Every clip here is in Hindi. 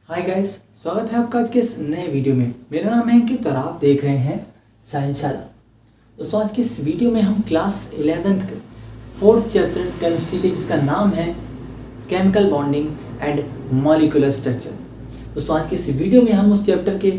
हाय गाइस, स्वागत है आपका आज के इस नए वीडियो में। मेरा नाम है अंकित और आप देख रहे हैं साइंसशाला। दोस्तों, आज के इस वीडियो में हम क्लास 11th के 4th चैप्टर केमिस्ट्री के जिसका नाम है chemical bonding and molecular structure. दोस्तों, आज के इस वीडियो में हम उस चैप्टर के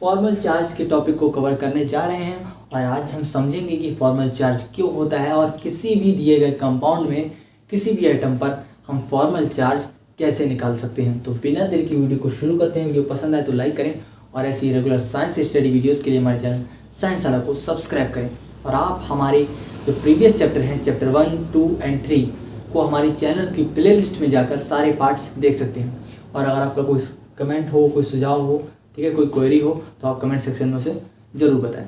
फॉर्मल चार्ज के टॉपिक को कवर करने जा रहे हैं और आज हम समझेंगे कि फॉर्मल चार्ज क्यों होता है और किसी भी दिए गए कंपाउंड में किसी भी आइटम पर हम फॉर्मल चार्ज कैसे निकाल सकते हैं। तो बिना देर की वीडियो को शुरू करते हैं। वीडियो पसंद आए तो लाइक करें और ऐसी रेगुलर साइंस स्टडी वीडियोस के लिए हमारे चैनल साइंसशाला को सब्सक्राइब करें। और आप हमारे जो प्रीवियस चैप्टर हैं, चैप्टर 1, 2 एंड 3 को हमारे चैनल की प्लेलिस्ट में जाकर सारे पार्ट्स देख सकते हैं। और अगर आपका कोई कमेंट हो, कोई सुझाव हो, ठीक है, कोई क्वेरी हो तो आप कमेंट सेक्शन में उसे ज़रूर बताएं।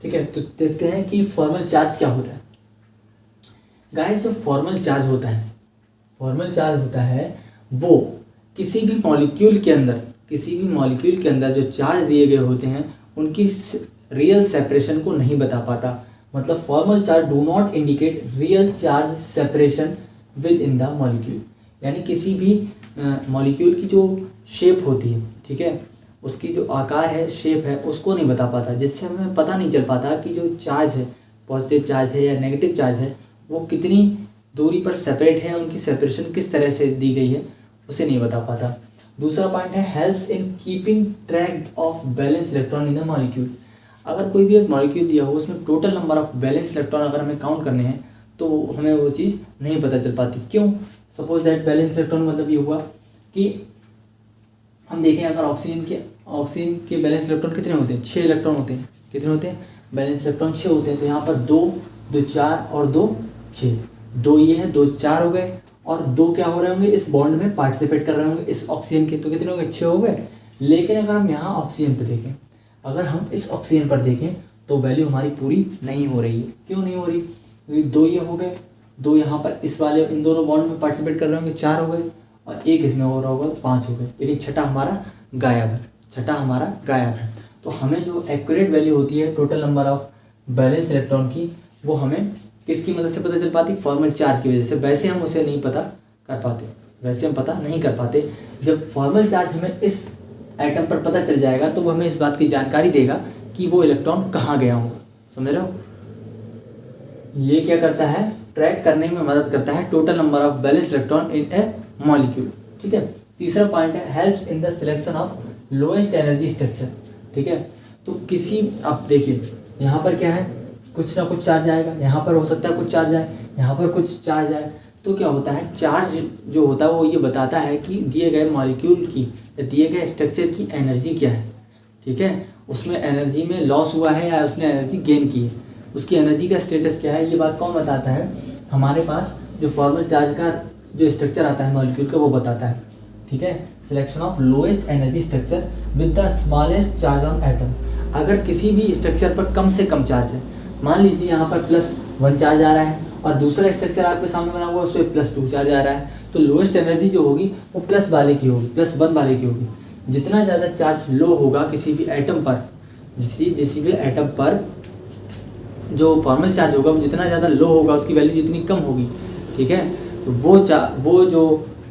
ठीक है, तो देखते हैं कि फॉर्मल चार्ज क्या होता है। गाइस, जो फॉर्मल चार्ज होता है वो किसी भी मॉलिक्यूल के अंदर जो चार्ज दिए गए होते हैं उनकी रियल सेपरेशन को नहीं बता पाता। मतलब formal charge do not indicate real charge separation with in the molecule. यानी किसी भी मॉलिक्यूल की जो शेप होती है, ठीक है, उसकी जो आकार है, शेप है, उसको नहीं बता पाता, जिससे हमें पता नहीं चल पाता कि जो चार्ज है, पॉजिटिव चार्ज है या नेगेटिव चार्ज है, वो कितनी दूरी पर सेपरेट है, उनकी सेपरेशन किस तरह से दी गई है, उसे नहीं बता पाता। दूसरा पॉइंट है helps in keeping track of balance electron in the molecule. अगर कोई भी एक मॉलिक्यूल दिया हो, उसमें total number of balance electron अगर हमें काउंट करने हैं तो हमें वो चीज़ नहीं पता चल पाती। क्यों? सपोज दैट बैलेंस इलेक्ट्रॉन मतलब ये हुआ कि हम देखें अगर ऑक्सीजन के बैलेंस इलेक्ट्रॉन कितने होते हैं? 6 इलेक्ट्रॉन होते हैं। कितने होते हैं? बैलेंस इलेक्ट्रॉन 6 होते हैं। तो यहाँ पर 2, 2 4 और 2 6, 2 ये है, 2 4 हो गए और 2 क्या हो रहे होंगे? इस बॉन्ड में पार्टिसिपेट कर रहे होंगे इस ऑक्सीजन के। तो कितने हो गए? 6 हो गए। लेकिन अगर हम यहाँ ऑक्सीजन पर देखें, अगर हम इस ऑक्सीजन पर देखें तो वैल्यू हमारी पूरी नहीं हो रही है। क्यों नहीं हो रही? क्योंकि 2 ये हो गए, 2 यहाँ पर इस वाले इन दोनों बॉन्ड में पार्टिसिपेट कर रहे होंगे, 4 हो गए, और 1 इसमें हो रहा होगा, 5 हो गए। लेकिन छठा हमारा गायब है। तो हमें जो एक्यूरेट वैल्यू होती है total number of balance electron की, वो हमें किसकी मदद से पता चल पाती? फॉर्मल चार्ज की वजह से। वैसे हम उसे नहीं पता कर पाते। जब फॉर्मल चार्ज हमें इस एटम पर पता चल जाएगा तो वो हमें इस बात की जानकारी देगा कि वो इलेक्ट्रॉन कहाँ गया होगा। समझ रहे हो? ये क्या करता है? ट्रैक करने में मदद करता है total number of balance electron in A molecule. ठीक है। तीसरा पॉइंट है helps in the selection of lowest energy structure. ठीक है, तो आप देखिए यहाँ पर क्या है, कुछ ना कुछ चार्ज आएगा, यहाँ पर हो सकता है कुछ चार्ज आए, यहाँ पर कुछ चार्ज आए। तो क्या होता है? चार्ज जो होता है वो ये बताता है कि दिए गए मॉलिक्यूल की या दिए गए स्ट्रक्चर की एनर्जी क्या है। ठीक है, उसमें एनर्जी में लॉस हुआ है या उसने एनर्जी गेन की है, उसकी एनर्जी का स्टेटस क्या है, ये बात कौन बताता है? हमारे पास जो फॉर्मल चार्ज का जो स्ट्रक्चर आता है मॉलिक्यूल का, वो बताता है। ठीक है, selection of lowest energy structure with the smallest charge on atom. अगर किसी भी स्ट्रक्चर पर कम से कम चार्ज है, मान लीजिए यहाँ पर +1 चार्ज आ रहा है और दूसरा स्ट्रक्चर आपके सामने बना हुआ है उस पर +2 चार्ज आ रहा है, तो लोएस्ट एनर्जी जो होगी वो +1 वाले की होगी। जितना ज़्यादा चार्ज लो होगा किसी भी एटम पर, जो फॉर्मल चार्ज होगा वो जितना ज़्यादा लो होगा, उसकी वैल्यू जितनी कम होगी, ठीक है, तो वो जो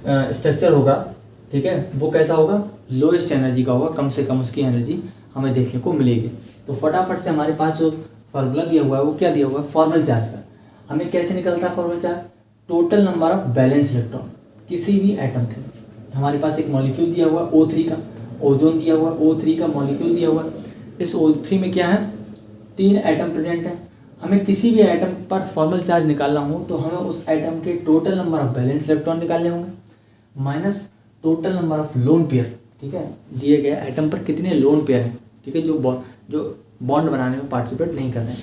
स्ट्रक्चर होगा, ठीक है, वो कैसा होगा? लोएस्ट एनर्जी का होगा, कम से कम उसकी एनर्जी हमें देखने को मिलेगी। तो फटाफट से हमारे पास जो फार्मूला दिया हुआ है वो क्या दिया हुआ है? फॉर्मल चार्ज का। हमें कैसे निकलता है formal charge? Total number of balance electron किसी भी एटम के। हमारे पास एक मॉलिक्यूल दिया हुआ है O3 का, ओजोन दिया हुआ है, O3 का मॉलिक्यूल दिया हुआ है। इस O3 में क्या है? 3 एटम प्रेजेंट है। हमें किसी भी एटम पर फॉर्मल चार्ज निकालना हो तो हमें उस एटम के total number of balance electron निकालने होंगे minus total number of lone pair. ठीक है, दिए गए एटम पर कितने लोन पेयर हैं, ठीक है, जो बॉन्ड बनाने में पार्टिसिपेट नहीं कर रहे हैं,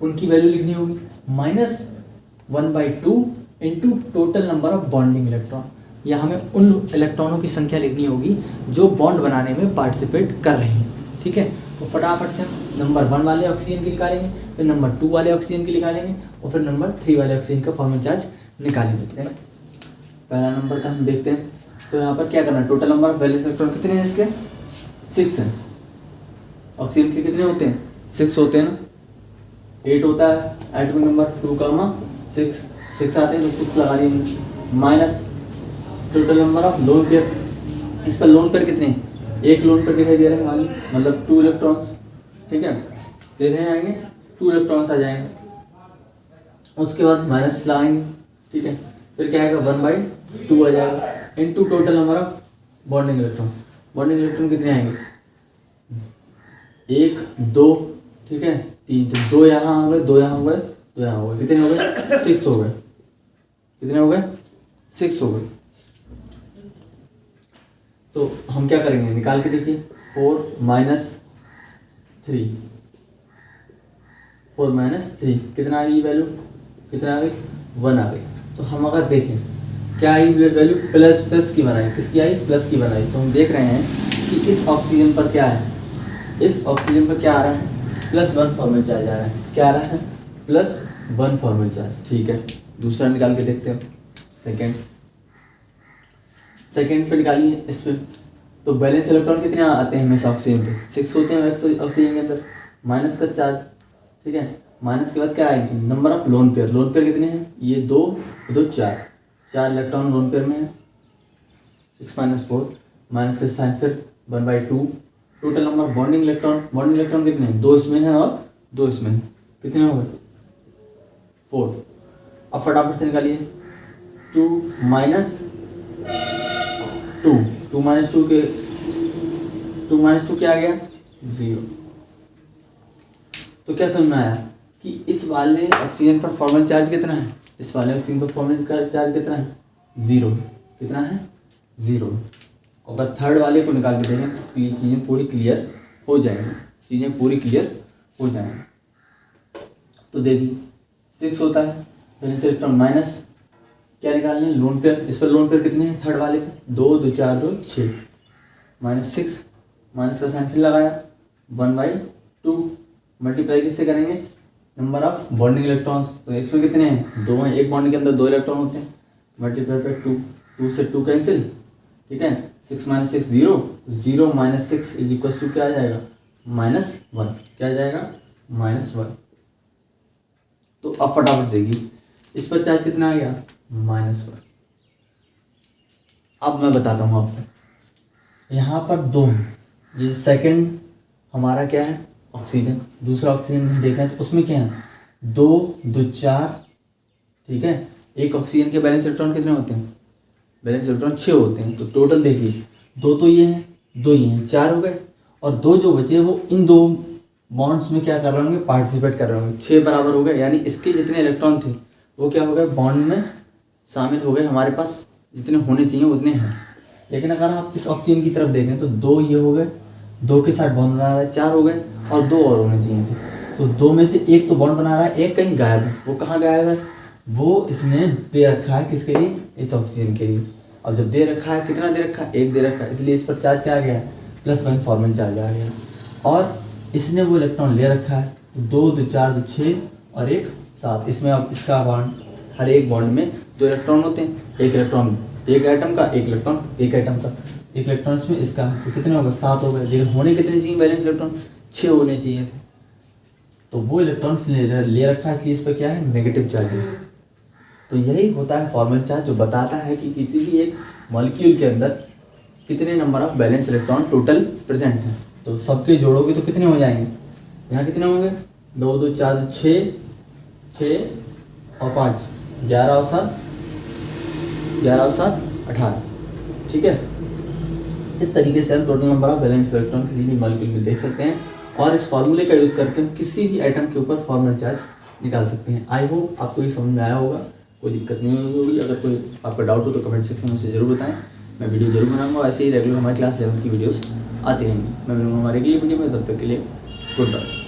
उनकी वैल्यू लिखनी होगी -1/2 into total number of bonding electron. या हमें उन इलेक्ट्रॉनों की संख्या लिखनी होगी जो बॉन्ड बनाने में पार्टिसिपेट कर रहे हैं। ठीक है, तो फटाफट से हम नंबर 1 वाले ऑक्सीजन की निकालेंगे, फिर नंबर 2 वाले ऑक्सीजन की निकालेंगे और फिर नंबर 3 वाले ऑक्सीजन का फॉर्मल चार्ज निकालेंगे। ठीक है, पहला नंबर का हम देखते हैं। तो यहाँ पर क्या करना है? Total number of balance electron कितने हैं इसके? 6 हैं। ऑक्सीजन के कितने होते हैं? 6 होते हैं ना, 8 होता है एटॉमिक नंबर 2 का 6 आते हैं, तो 6 लगा देंगे minus total number of lone pair इस पर लोन पेयर कितने, एक लोन पेयर दिखाई दे रहा है मान ली, मतलब 2 इलेक्ट्रॉन्स, ठीक है, कितने आएंगे, 2 इलेक्ट्रॉन्स आ जाएंगे। उसके बाद माइनस लगाएंगे, ठीक है, फिर क्या आएगा 1/2 आ जाएगा, into total number of bonding electron. Bonding electron कितने आएंगे, 1 2, ठीक है, 3, तो 2 यहाँ हो गए, 2 यहाँ हो गए, 2 यहाँ हो गए, कितने हो गए, 6 हो गए, कितने हो गए, 6 हो गए। तो हम क्या करेंगे, निकाल के देखिए, 4 - 3, 4 - 3 कितना आ गई वैल्यू, कितना आ गई, 1 आ गई। तो हम अगर देखें क्या आई वैल्यू, प्लस की बनाई, किसकी आई, प्लस की बनाई। तो हम देख रहे हैं कि इस ऑक्सीजन पर क्या है, इस ऑक्सीजन पर क्या आ रहा है, +1 फॉर्मल चार्ज आ रहा है, क्या आ रहा है, +1 फॉर्मल चार्ज, ठीक है। दूसरा निकाल के देखते हैं, सेकेंड पे निकालिए इस पे। तो बैलेंस इलेक्ट्रॉन कितने आते हैं हमेशा ऑक्सीजन पे, 6 होते हैं ऑक्सीजन के अंदर, माइनस का चार्ज, ठीक है। माइनस के बाद क्या आएंगे, number of lone pair, lone pair कितने हैं, ये 2 2 4 इलेक्ट्रॉन लोन पेयर में है, 6 - 4, माइनस के साइन फिर 1/2, टोटल नंबर बॉन्डिंग इलेक्ट्रॉन कितने हैं, 2 इसमें हैं और 2 इसमें हैं, कितने हो गए, 4। अब फटाफट से निकालिए, 2 - 2 क्या आ गया, 0। तो क्या समझ में आया कि इस वाले ऑक्सीजन पर फॉर्मल चार्ज कितना है, इस वाले ऑक्सीजन पर फॉर्मल चार्ज कितना है, 0, कितना है, 0। अगर थर्ड वाले को निकाल के देखें तो ये चीज़ें पूरी क्लियर हो जाएंगी, तो देखिए 6 होता है, वैलेंस इलेक्ट्रॉन माइनस, क्या निकालने हैं, लोन पेयर। इस पर लोन पेयर कितने हैं थर्ड वाले पे, 2 2 4 2 6, -6, माइनस का साइन फिर लगाया, 1/2, मल्टीप्लाई किससे करेंगे, नंबर ऑफ बॉन्डिंग इलेक्ट्रॉन्स। तो इसमें कितने हैं, 2 हैं, एक बॉन्ड के अंदर 2 इलेक्ट्रॉन होते हैं, मल्टीप्लाई पे 2 से 2 कैंसिल, ठीक है, 6 - 6 0, 0 - 6 = क्या आ जाएगा, -1, क्या आ जाएगा, -1। तो अब फटाफट देखिए, इस पर चार्ज कितना आ गया, -1। अब मैं बताता हूँ आपको, यहाँ पर 2, ये सेकंड हमारा क्या है, ऑक्सीजन, दूसरा ऑक्सीजन देखें तो उसमें क्या है, 2 2 4, ठीक है। एक ऑक्सीजन के बैलेंस इलेक्ट्रॉन कितने होते हैं, बैलेंस इलेक्ट्रॉन 6 होते हैं। तो टोटल देखिए, 2 तो ये हैं, 2 ये हैं, 4 हो गए, और 2 जो बचे वो इन 2 बॉन्ड्स में क्या कर रहे होंगे, पार्टिसिपेट कर रहे होंगे, 6 बराबर हो गए, यानी इसके जितने इलेक्ट्रॉन थे वो क्या हो गए, बॉन्ड में शामिल हो गए, हमारे पास जितने होने चाहिए उतने हैं। लेकिन अगर आप इस ऑक्सीजन की तरफ देखें तो 2 ये हो गए, 2 के साथ बॉन्ड बना रहा है, 4 हो गए, और 2 और होने चाहिए थे। तो 2 में से एक तो बॉन्ड बना रहा है, एक कहीं गायब है, वो कहाँ गायब है, वो इसने दे रखा है, किसके लिए, इस ऑक्सीजन के लिए। अब जब दे रखा है, कितना दे रखा है, 1 दे रखा है, इसलिए इस पर चार्ज क्या आ गया है, +1 फॉर्मल चार्ज आ गया। और इसने वो इलेक्ट्रॉन ले रखा है, 2 2 4 2 6 और 1 7, इसमें अब इसका बॉन्ड, हर एक बॉन्ड में 2 इलेक्ट्रॉन होते हैं, एक इलेक्ट्रॉन एक एटम का, एक इलेक्ट्रॉन एक एटम का, एक इलेक्ट्रॉन इसमें इसका, तो कितने होगा, 7 हो गए। लेकिन होने कितने चाहिए बैलेंस इलेक्ट्रॉन, 6 होने चाहिए थे। तो वो इलेक्ट्रॉन्स ले रखा है, इसलिए इस पर क्या है, नेगेटिव चार्ज है। तो यही होता है फॉर्मल चार्ज, जो बताता है कि किसी भी एक मॉलिक्यूल के अंदर कितने number of balance electron total present हैं। तो सबके जोड़ोगे तो कितने हो जाएंगे, यहाँ कितने होंगे, 2 2 4 6 6 और 5, 11 और 7 18, ठीक है। इस तरीके से हम total number of balance electron किसी भी मॉलिक्यूल में देख सकते हैं, और इस फार्मूले का यूज़ करके हम किसी भी एटम के ऊपर फॉर्मल चार्ज निकाल सकते हैं। आई होप आपको ये समझ में आया होगा, कोई दिक्कत नहीं होगी। अगर कोई आपका डाउट हो तो कमेंट सेक्शन में मुझे ज़रूर बताएं, मैं वीडियो जरूर बनाऊंगा। ऐसे ही रेगुलर हमारी क्लास 11 की वीडियोस आती रहेंगी। मैं मिलूंगा हमारे अगली वीडियो में, तब तक के लिए गुड बाय।